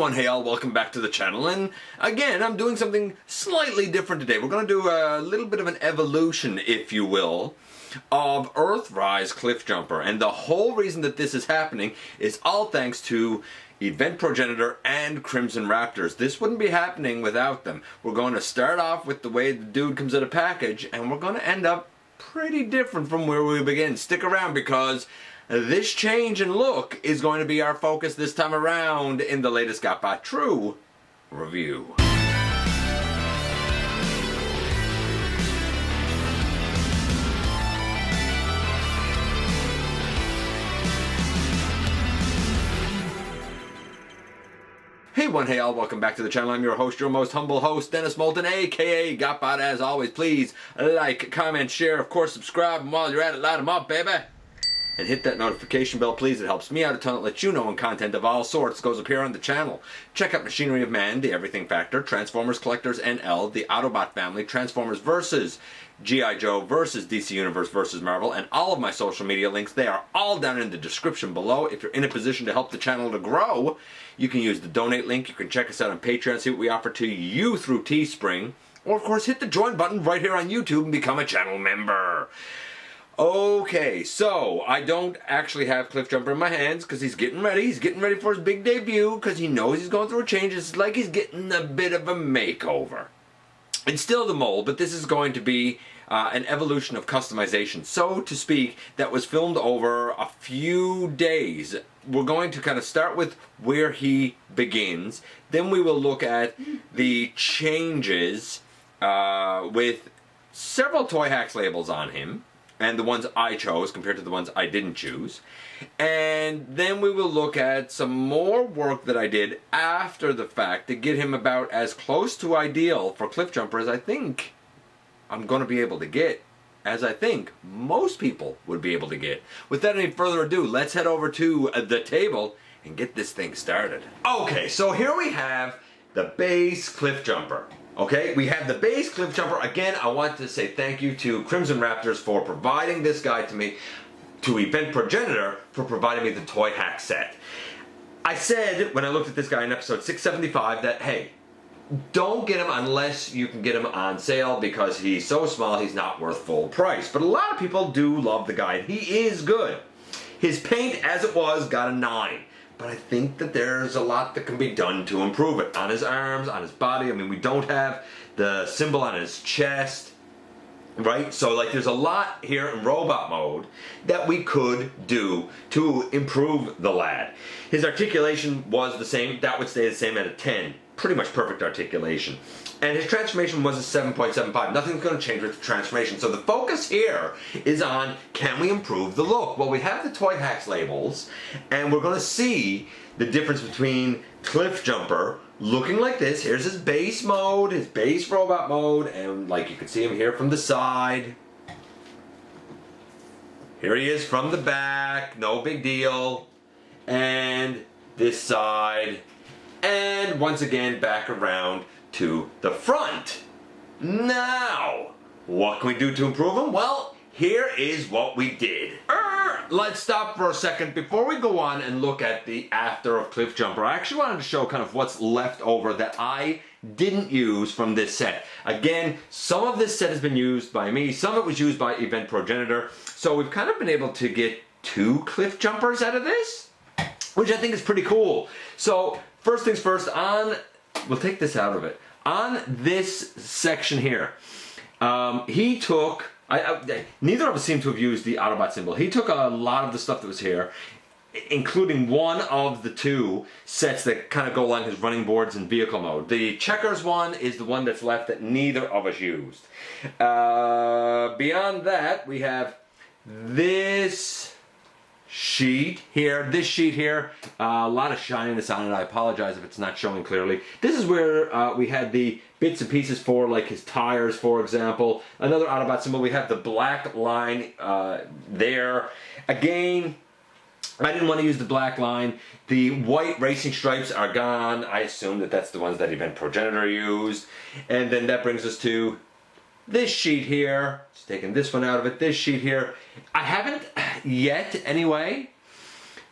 Hey all, welcome back to the channel, and again I'm doing something slightly different today. We're going to do a little bit of an evolution, if you will, of Earthrise Cliffjumper, and the whole reason that this is happening is all thanks to Event Progenitor and Crimson Raptors. This wouldn't be happening without them. We're going to start off with the way the dude comes in a package, and we're going to end up pretty different from where we begin. Stick around because this change in look is going to be our focus this time around in the latest GotBot True review. Hey all, welcome back to the channel. I'm your host, your most humble host, Dennis Moulton, aka GotBot. As always, please like, comment, share, of course subscribe, and while you're at it, light them up, baby. And hit that notification bell, please. It helps me out a ton. It lets you know when content of all sorts goes up here on the channel. Check out Machinery of Man, The Everything Factor, Transformers Collectors NL, the Autobot Family, Transformers vs. G.I. Joe vs. DC Universe vs. Marvel, and all of my social media links. They are all down in the description below. If you're in a position to help the channel to grow, you can use the donate link. You can check us out on Patreon, see what we offer to you through Teespring. Or, of course, hit the join button right here on YouTube and become a channel member. Okay, so I don't actually have Cliffjumper in my hands because he's getting ready. He's getting ready for his big debut because he knows he's going through a change. It's like he's getting a bit of a makeover. It's still the mold, but this is going to be an evolution of customization, so to speak, that was filmed over a few days. We're going to kind of start with where he begins. Then we will look at the changes with several Toyhax labels on him, and the ones I chose compared to the ones I didn't choose. And then we will look at some more work that I did after the fact to get him about as close to ideal for Cliffjumper as I think I'm going to be able to get, as I think most people would be able to get. Without any further ado, let's head over to the table and get this thing started. Okay, so here we have the base Cliffjumper. Okay, we have the base Cliffjumper. Again, I want to say thank you to Crimson Raptors for providing this guy to me, to Event Progenitor for providing me the Toyhax set. I said when I looked at this guy in episode 675 that, hey, don't get him unless you can get him on sale because he's so small he's not worth full price. But a lot of people do love the guy, and he is good. His paint, as it was, got a 9. But I think that there's a lot that can be done to improve it. On his arms, on his body. I mean, we don't have the symbol on his chest, right? So, like, there's a lot here in robot mode that we could do to improve the lad. His articulation was the same. That would stay the same at a 10. Pretty much perfect articulation. And his transformation was a 7.75. Nothing's going to change with the transformation. So the focus here is on, can we improve the look? Well, we have the Toyhax labels, and we're going to see the difference between Cliffjumper looking like this. Here's his base mode, his base robot mode, and like you can see him here from the side. Here he is from the back, no big deal. And this side. And once again, back around to the front. Now, what can we do to improve them? Well, here is what we did. Let's stop for a second before we go on and look at the after of Cliffjumper. I actually wanted to show kind of what's left over that I didn't use from this set. Again, some of this set has been used by me, some of it was used by Event Progenitor, so we've kind of been able to get 2 Cliffjumpers out of this, which I think is pretty cool. So, first things first, we'll take this out of it. On this section here, he took, neither of us seem to have used the Autobot symbol. He took a lot of the stuff that was here, including one of the 2 sets that kind of go along his running boards and vehicle mode. The checkers one is the one that's left that neither of us used. Beyond that, we have this sheet here, a lot of shininess on it. I apologize if it's not showing clearly. This is where we had the bits and pieces for, like his tires, for example. Another Autobot symbol. We have the black line there. Again, I didn't want to use the black line. The white racing stripes are gone. I assume that that's the ones that Event Progenitor used. And then that brings us to this sheet here. Just taking this one out of it. This sheet here. I haven't yet, anyway,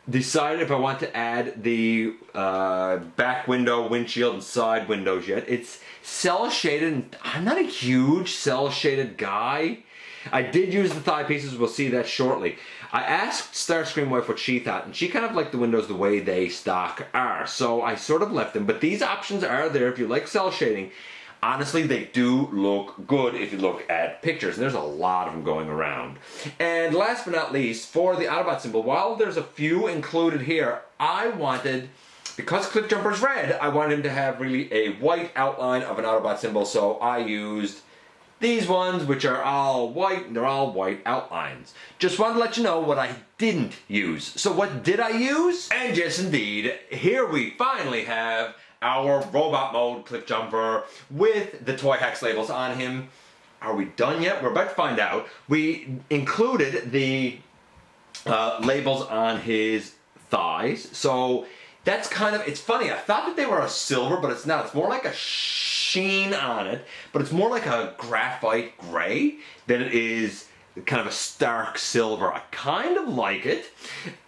decided if I want to add the back window, windshield, and side windows yet. It's cell shaded, and I'm not a huge cell shaded guy. I did use the thigh pieces, we'll see that shortly. I asked Starscream wife what she thought, and she kind of liked the windows the way they stock are, so I sort of left them, but these options are there if you like cell shading. Honestly, they do look good if you look at pictures, and there's a lot of them going around. And last but not least, for the Autobot symbol, while there's a few included here, I wanted, because Cliffjumper's red, I wanted him to have really a white outline of an Autobot symbol, so I used these ones, which are all white, and they're all white outlines. Just wanted to let you know what I didn't use. So what did I use? And yes, indeed, here we finally have our robot mode Cliffjumper with the Toyhax labels on him. Are we done yet? We're about to find out. We included the labels on his thighs, so that's kind of, it's funny, I thought that they were a silver, but it's not. It's more like a sheen on it, but it's more like a graphite gray than it is kind of a stark silver. I kind of like it.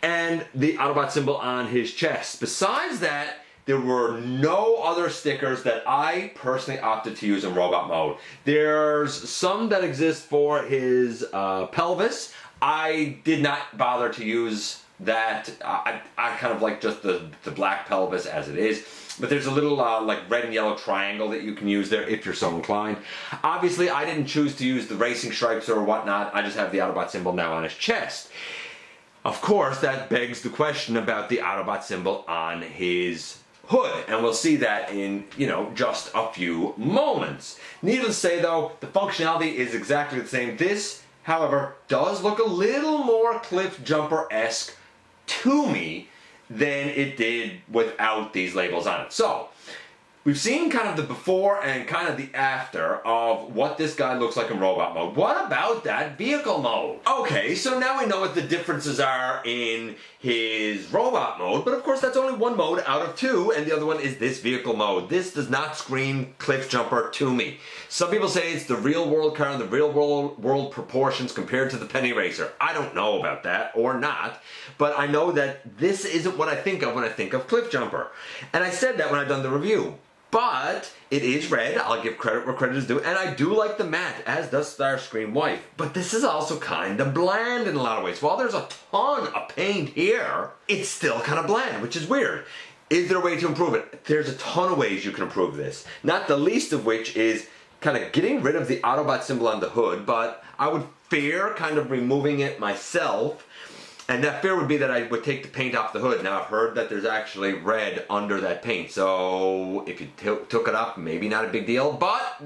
And the Autobot symbol on his chest. Besides that, there were no other stickers that I personally opted to use in robot mode. There's some that exist for his pelvis. I did not bother to use that. I kind of like just the black pelvis as it is. But there's a little like red and yellow triangle that you can use there if you're so inclined. Obviously, I didn't choose to use the racing stripes or whatnot. I just have the Autobot symbol now on his chest. Of course, that begs the question about the Autobot symbol on his hood, and we'll see that in, you know, just a few moments. Needless to say, though, the functionality is exactly the same. This, however, does look a little more Cliffjumper-esque to me than it did without these labels on it. So, we've seen kind of the before and kind of the after of what this guy looks like in robot mode. What about that vehicle mode? Okay, so now we know what the differences are in his robot mode, but of course that's only one mode out of two, and the other one is this vehicle mode. This does not scream Cliffjumper to me. Some people say it's the real world car and the real world proportions compared to the penny racer. I don't know about that, or not, but I know that this isn't what I think of when I think of Cliffjumper. And I said that when I done the review. But it is red, I'll give credit where credit is due, and I do like the matte, as does Starscream wife. But this is also kind of bland in a lot of ways. While there's a ton of paint here, it's still kind of bland, which is weird. Is there a way to improve it? There's a ton of ways you can improve this. Not the least of which is kind of getting rid of the Autobot symbol on the hood, but I would fear kind of removing it myself. And that fear would be that I would take the paint off the hood. Now I've heard that there's actually red under that paint, so if you took it off, maybe not a big deal, but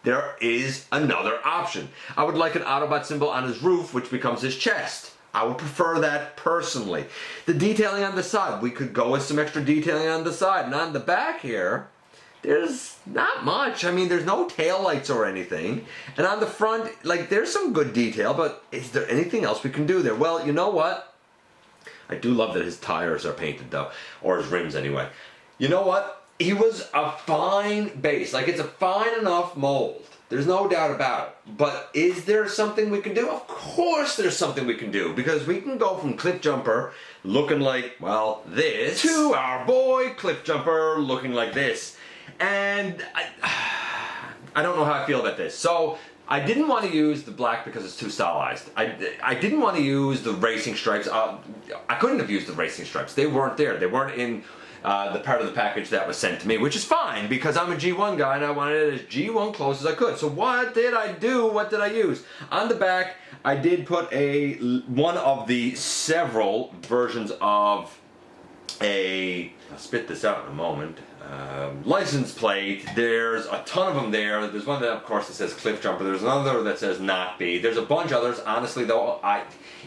there is another option. I would like an Autobot symbol on his roof, which becomes his chest. I would prefer that personally. The detailing on the side, we could go with some extra detailing on the side, and on the back here, there's not much. I mean, there's no taillights or anything. And on the front, like, there's some good detail, but is there anything else we can do there? Well, you know what? I do love that his tires are painted, though. Or his rims, anyway. You know what? He was a fine base. Like, it's a fine enough mold. There's no doubt about it. But is there something we can do? Of course there's something we can do. Because we can go from Cliffjumper looking like, well, this, to our boy Cliffjumper looking like this. And I don't know how I feel about this. So I didn't want to use the black because it's too stylized. I didn't want to use the racing stripes. I couldn't have used the racing stripes. They weren't there. They weren't in the part of the package that was sent to me, which is fine because I'm a G1 guy and I wanted it as G1 close as I could. So what did I do? What did I use? On the back, I did put one of the several versions of I'll spit this out in a moment. License plate. There's a ton of them there. There's one that, of course, that says Cliffjumper. There's another that says Not Be. There's a bunch of others. Honestly, though,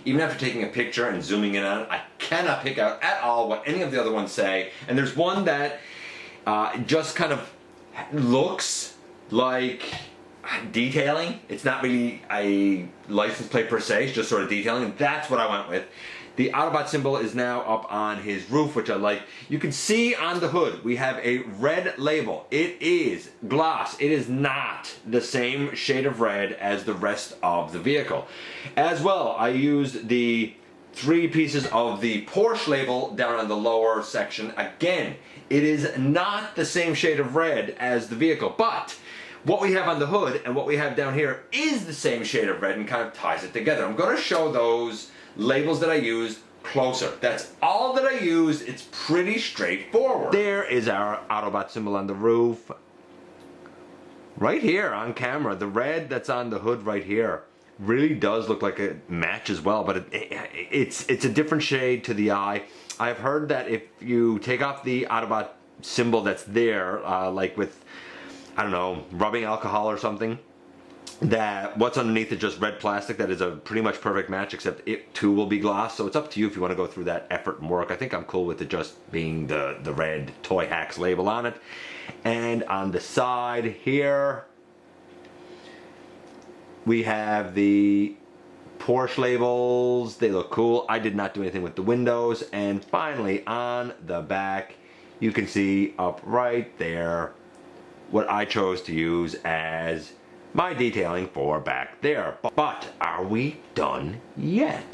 even after taking a picture and zooming in on it, I cannot pick out at all what any of the other ones say. And there's one that just kind of looks like detailing. It's not really a license plate per se. It's just sort of detailing. And that's what I went with. The Autobot symbol is now up on his roof, which I like. You can see on the hood, we have a red label. It is gloss. It is not the same shade of red as the rest of the vehicle. As well, I used the 3 pieces of the Porsche label down on the lower section. Again, it is not the same shade of red as the vehicle, but what we have on the hood and what we have down here is the same shade of red and kind of ties it together. I'm going to show those labels that I used closer. That's all that I used. It's pretty straightforward. There is our Autobot symbol on the roof. Right here on camera, the red that's on the hood right here really does look like it matches well, but it's a different shade to the eye. I've heard that if you take off the Autobot symbol that's there, like with, I don't know, rubbing alcohol or something, that what's underneath is just red plastic. That is a pretty much perfect match, except it too will be gloss. So it's up to you if you want to go through that effort and work. I think I'm cool with it just being the red Toyhax label on it. And on the side here, we have the Porsche labels. They look cool. I did not do anything with the windows. And finally, on the back, you can see up right there what I chose to use as my detailing for back there. But are we done yet?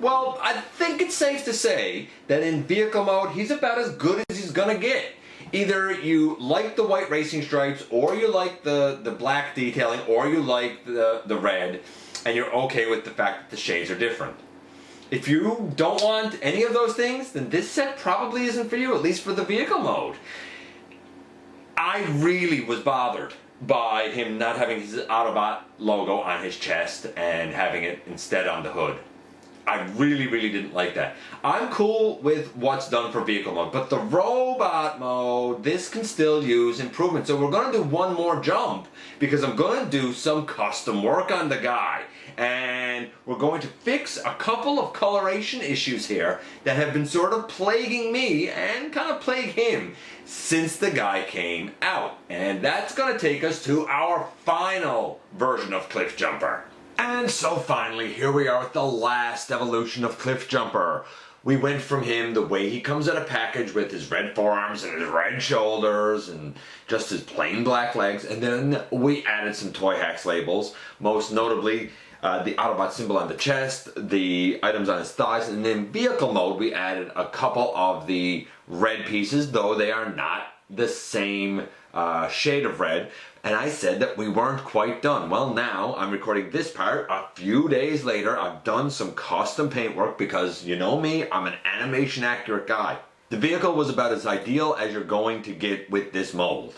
Well, I think it's safe to say that in vehicle mode, he's about as good as he's gonna get. Either you like the white racing stripes, or you like the black detailing, or you like the red, and you're okay with the fact that the shades are different. If you don't want any of those things, then this set probably isn't for you, at least for the vehicle mode. I really was bothered by him not having his Autobot logo on his chest and having it instead on the hood. I really didn't like that. I'm cool with what's done for vehicle mode, but the robot mode, this can still use improvement. So we're going to do one more jump because I'm going to do some custom work on the guy. And we're going to fix a couple of coloration issues here that have been sort of plaguing me and kind of plague him since the guy came out. And that's going to take us to our final version of Cliffjumper. And so finally, here we are with the last evolution of Cliffjumper. We went from him, the way he comes in a package with his red forearms and his red shoulders and just his plain black legs, and then we added some Toyhax labels, most notably the Autobot symbol on the chest, the items on his thighs, and then vehicle mode we added a couple of the red pieces, though they are not the same shade of red. And I said that we weren't quite done. Well, now I'm recording this part a few days later. I've done some custom paint work because, you know me, I'm an animation accurate guy. The vehicle was about as ideal as you're going to get with this mold.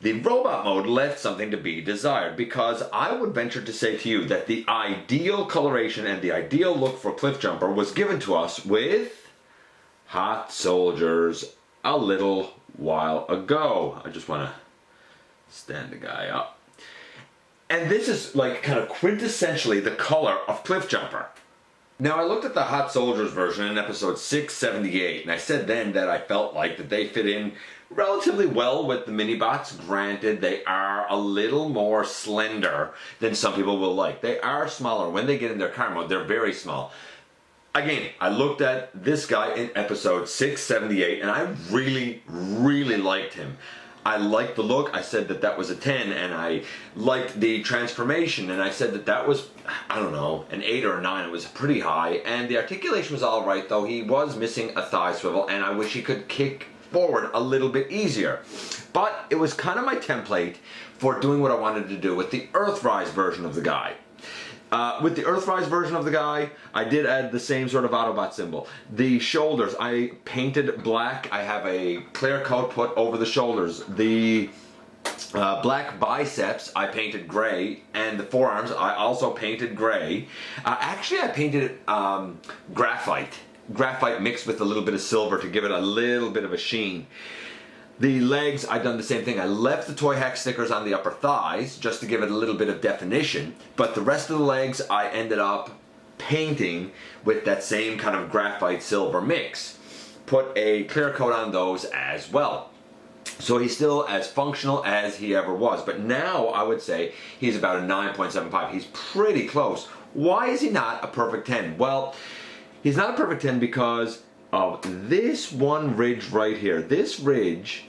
The robot mode left something to be desired, because I would venture to say to you that the ideal coloration and the ideal look for Cliffjumper was given to us with Hot Soldiers a little while ago. I just want to stand the guy up. And this is like kind of quintessentially the color of Cliffjumper. Now, I looked at the Hot Soldiers version in episode 678, and I said then that I felt like that they fit in relatively well with the mini-bots. Granted, they are a little more slender than some people will like. They are smaller. When they get in their car mode, they're very small. Again, I looked at this guy in episode 678, and I really liked him. I liked the look. I said that that was a 10, and I liked the transformation, and I said that that was, I don't know, an 8 or a 9. It was pretty high, and the articulation was all right, though he was missing a thigh swivel, and I wish he could kick forward a little bit easier. But it was kind of my template for doing what I wanted to do with the Earthrise version of the guy. With the Earthrise version of the guy, I did add the same sort of Autobot symbol. The shoulders, I painted black. I have a clear coat put over the shoulders. The black biceps, I painted gray, and the forearms, I also painted gray. Actually, I painted it graphite mixed with a little bit of silver to give it a little bit of a sheen. The legs, I've done the same thing. I left the Toyhax stickers on the upper thighs just to give it a little bit of definition, but the rest of the legs I ended up painting with that same kind of graphite silver mix. Put a clear coat on those as well. So he's still as functional as he ever was, but now I would say he's about a 9.75. He's pretty close. Why is he not a perfect 10? Well, he's not a perfect 10 because of this one ridge right here. This ridge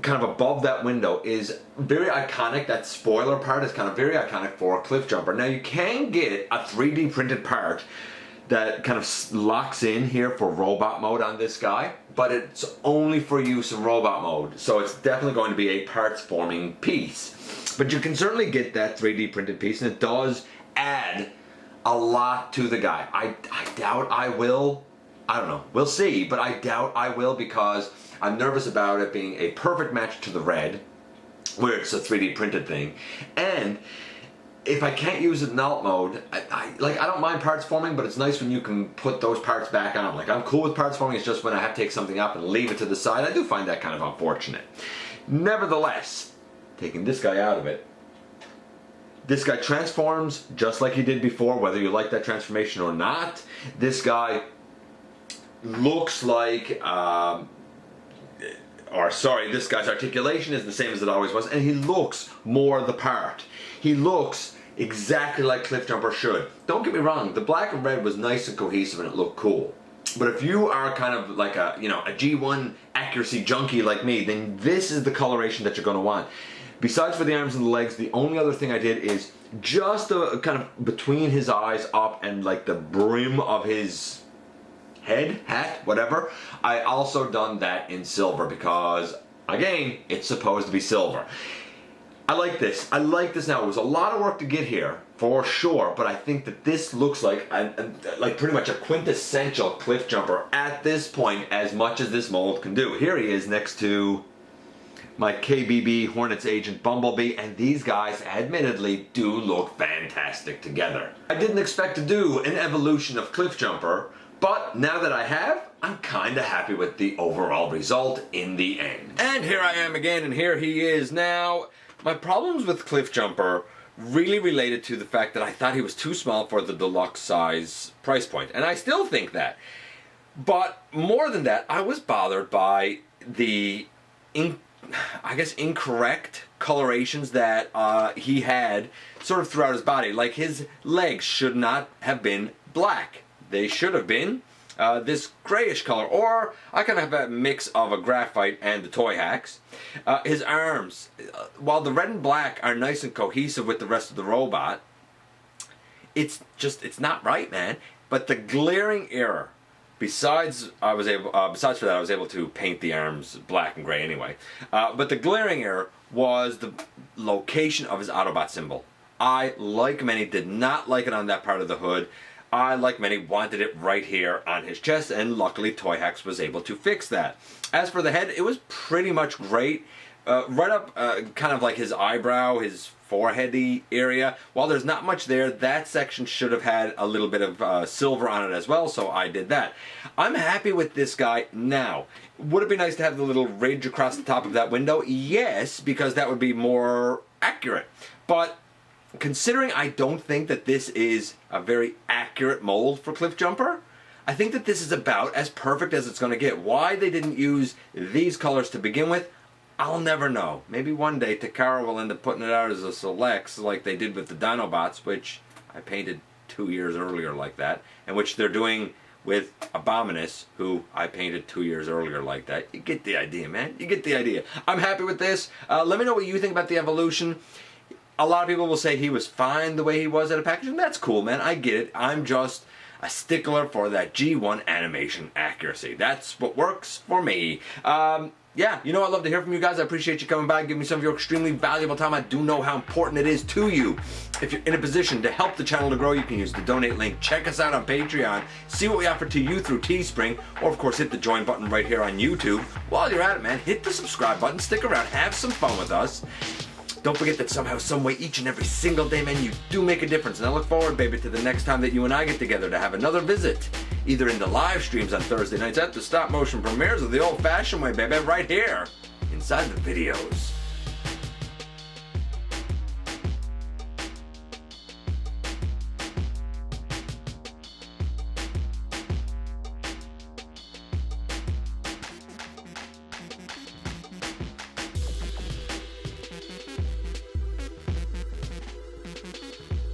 kind of above that window is very iconic. That spoiler part is kind of very iconic for Cliffjumper. Now, you can get a 3D printed part that kind of locks in here for robot mode on this guy, but it's only for use in robot mode, so it's definitely going to be a parts forming piece. But you can certainly get that 3D printed piece, and it does add a lot to the guy. I doubt I will. I don't know. We'll see, but I doubt I will because I'm nervous about it being a perfect match to the red, where it's a 3D printed thing, and if I can't use it in alt mode, I don't mind parts forming, but it's nice when you can put those parts back on. Like, I'm cool with parts forming, it's just when I have to take something up and leave it to the side, I do find that kind of unfortunate. Nevertheless, taking this guy out of it, this guy transforms just like he did before, whether you like that transformation or not. This guy looks like, this guy's articulation is the same as it always was, and he looks more the part. He looks exactly like Cliffjumper should. Don't get me wrong, the black and red was nice and cohesive and it looked cool. But if you are kind of like a G1 accuracy junkie like me, then this is the coloration that you're going to want. Besides for the arms and the legs, the only other thing I did is just kind of between his eyes up and like the brim of his head, hat, whatever. I also done that in silver because, again, it's supposed to be silver. I like this. I like this now. It was a lot of work to get here, for sure, but I think that this looks like pretty much a quintessential Cliffjumper at this point, as much as this mold can do. Here he is next to my KBB Hornets agent Bumblebee, and these guys admittedly do look fantastic together. I didn't expect to do an evolution of Cliffjumper, but now that I have, I'm kinda happy with the overall result in the end. And here I am again, and here he is now. My problems with Cliffjumper really related to the fact that I thought he was too small for the deluxe size price point, and I still think that. But more than that, I was bothered by the, incorrect colorations that he had sort of throughout his body. Like, his legs should not have been black. They should have been this grayish color, or I kind of have a mix of a graphite and the Toyhax. His arms, while the red and black are nice and cohesive with the rest of the robot, it's not right, man. But the glaring error, besides for that I was able to paint the arms black and gray anyway, but the glaring error was the location of his Autobot symbol. I, like many, did not like it on that part of the hood. I, like many, wanted it right here on his chest, and luckily Toyhax was able to fix that. As for the head, it was pretty much great. Right up kind of like his eyebrow, his foreheady area. While there's not much there, that section should have had a little bit of silver on it as well, so I did that. I'm happy with this guy now. Would it be nice to have the little ridge across the top of that window? Yes, because that would be more accurate. But considering I don't think that this is a very accurate mold for Cliffjumper, I think that this is about as perfect as it's going to get. Why they didn't use these colors to begin with, I'll never know. Maybe one day Takara will end up putting it out as a selects like they did with the Dinobots, which I painted 2 years earlier like that, and which they're doing with Abominus, who I painted 2 years earlier like that. You get the idea, man. You get the idea. I'm happy with this. Let me know what you think about the evolution. A lot of people will say he was fine the way he was at a packaging. That's cool, man. I get it. I'm just a stickler for that G1 animation accuracy. That's what works for me. Yeah, you know, I'd love to hear from you guys. I appreciate you coming by and giving me some of your extremely valuable time. I do know how important it is to you. If you're in a position to help the channel to grow, you can use the donate link. Check us out on Patreon. See what we offer to you through Teespring. Or, of course, hit the join button right here on YouTube. While you're at it, man, hit the subscribe button. Stick around. Have some fun with us. Don't forget that somehow, someway, each and every single day, man, you do make a difference. And I look forward, baby, to the next time that you and I get together to have another visit. Either in the live streams on Thursday nights at the stop motion premieres or the old-fashioned way, baby, right here inside the videos.